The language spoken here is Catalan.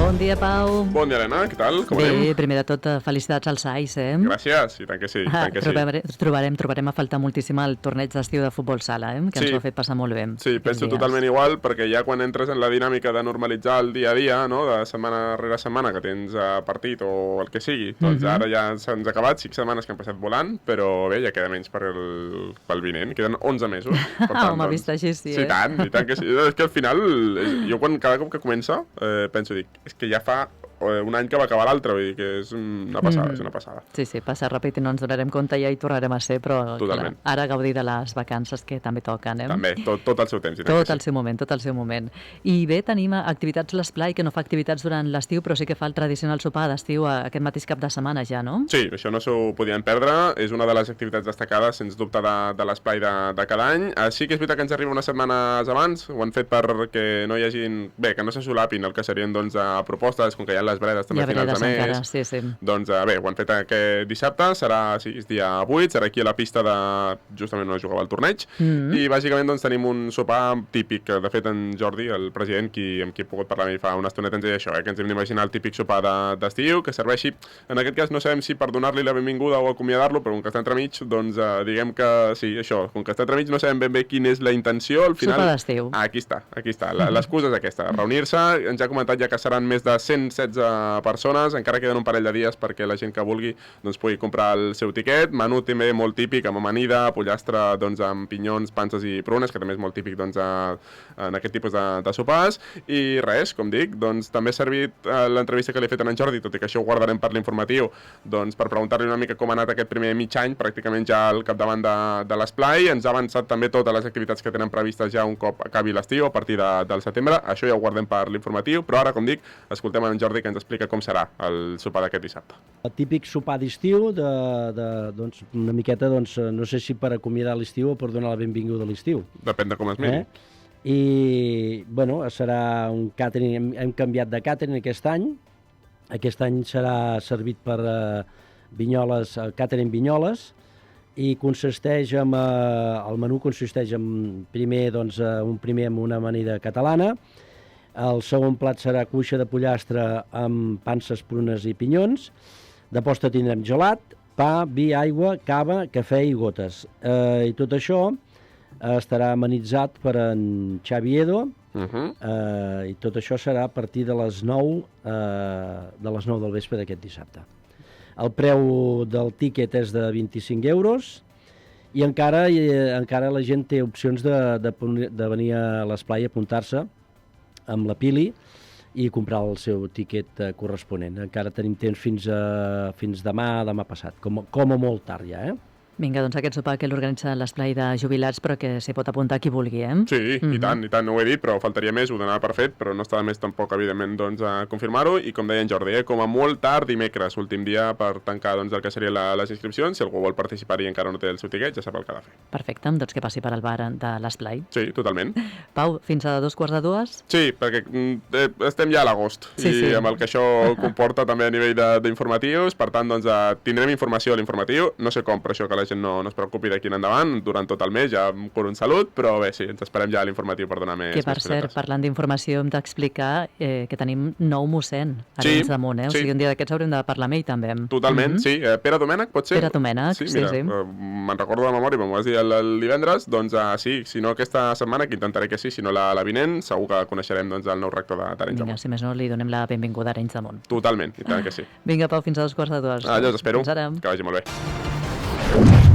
Bon dia, Pau. Bon dia, Helena, què tal? Com anem? Bé, primer de tot, felicitats als AIS, Gràcies, i tant que sí, tant que sí. Trobarem a faltar moltíssim el torneig d'estiu de futbol sala, que ens ho ha fet passar molt bé. Sí, penso totalment igual, perquè ja quan entres en la dinàmica de normalitzar el dia a dia, no?, de setmana rere setmana que tens partit o el que sigui, doncs ara ja s'han acabat 5 setmanes que han passat volant, però bé, ja queda menys pel vinent, queden 11 mesos. Home, vist així, sí, Sí, tant que sí. És que al final, jo cada cop que comença, penso, dic, és que ja fa un any que va acabar l'altre, vull dir que és una passada, és una passada. Sí, passa ràpid i no ens donarem compte, ja hi tornarem a ser, però clar, ara gaudir de les vacances que també toquen. També, tot el seu temps. Tot el seu moment. I bé, tenim activitats l'Esplai, que no fa activitats durant l'estiu, però sí que fa el tradicional sopar d'estiu aquest mateix cap de setmana ja, no? Sí, això no s'ho podien perdre, és una de les activitats destacades, sens dubte, de l'Esplai de cada any. Sí que és veritat que ens arriba unes setmanes abans, ho han fet perquè no hi hagin, bé, que no se solapin el que serien doncs propostes, com que hi ha les bredes també a finals de mes. Encara, sí. Doncs bé, ho han fet aquest dissabte, serà, sí, és dia 8, serà aquí a la pista de, justament on es jugava el torneig, i bàsicament doncs tenim un sopar típic, de fet en Jordi, el president, amb qui he pogut parlar fa una estoneta, ens deia això, que ens hem d'imaginar el típic sopar d'estiu, que serveixi, en aquest cas no sabem si per donar-li la benvinguda o acomiadar-lo, però com que està entremig, doncs diguem que sí, això, com que està entremig no sabem ben bé quina és la intenció, al final... Sopar d'estiu. Aquí està, l'excusa és aquesta, reunir-se, ens ha comentat ja que seran més de 116 persones, encara queden un parell de dies perquè la gent que vulgui doncs pugui comprar el seu tiquet, menú també molt típic, amb amanida, pollastre doncs amb pinyons, panses i prunes, que també és molt típic doncs en aquest tipus de sopars, i res, com dic, doncs també ha servit l'entrevista que li he fet a en Jordi, tot i que això ho guardarem per l'informatiu, doncs per preguntar-li una mica com ha anat aquest primer mig any, pràcticament ja al capdavant de l'Esplai, ens ha avançat també totes les activitats que tenen previstes ja un cop acabi l'estiu, a partir del setembre, això ja ho guardem per l'informatiu, però ara, com dic, escoltem en Jordi que ens explica com serà el sopar d'aquest dissabte. El típic sopar d'estiu, doncs, una miqueta, doncs, no sé si per acomiadar l'estiu o per donar la benvinguda a l'estiu. Depèn de com es miri. I, bueno, serà un càtering, hem canviat de càtering aquest any. Aquest any serà servit per vinyoles, càtering vinyoles, i consisteix el menú consisteix en primer, doncs, amb una amanida catalana. El segon plat serà cuixa de pollastre amb panses, prunes i pinyons. De postre tindrem gelat, pa, vi, aigua, cava, cafè i gotes. I tot això estarà amenitzat per en Xavi Edo, i tot això serà a partir de les 9 del vespre d'aquest dissabte. El preu del tíquet és de 25 euros i encara la gent té opcions de venir a l'Esplai a apuntar-se amb la Pili i comprar el seu tíquet corresponent. Encara tenim temps fins demà passat, com a molt tard ja, Vinga, doncs aquest sopar que l'organitza l'Esplai de Jubilats, però que s'hi pot apuntar qui vulgui, Sí, i tant, no ho he dit, però faltaria més, ho donava per fet, però no està de més tampoc, evidentment, doncs, a confirmar-ho, i com deia en Jordi, com a molt tard dimecres, últim dia per tancar doncs, el que serien les inscripcions, si algú vol participar i encara no té el seu tiquet, ja sap el que ha de fer. Perfecte, doncs que passi per al bar de l'Esplai. Sí, totalment. Pau, fins a 2:45? Sí, perquè estem ja a l'agost, i amb el que això comporta també a nivell d'informatius, per tant, doncs, tindrem informació a l'informatiu, no sé com, per això que la gent no es preocupi d'aquí en endavant, durant tot el mes ja em curo en salut, però bé, sí, ens esperem ja a l'informatiu per donar més. Que per cert, parlant d'informació, hem d'explicar que tenim nou mossèn a Arenys de Munt, o sigui, un dia d'aquests haurem de parlar amb ell també. Totalment, sí. Pere Domènech, pot ser? Pere Domènech, sí. Mira, me'n recordo de memòria, m'ho vas dir el divendres, doncs sí, si no aquesta setmana, que intentaré que sí, si no la vinent, segur que coneixerem doncs, el nou rector d'Arenys de Munt. Vinga, si més no, li donem la benvinguda a Arenys de Munt. Totalment, i tant que sí. Vinga, Pau, fins a 2:45. Allò us espero, que vagi molt bé.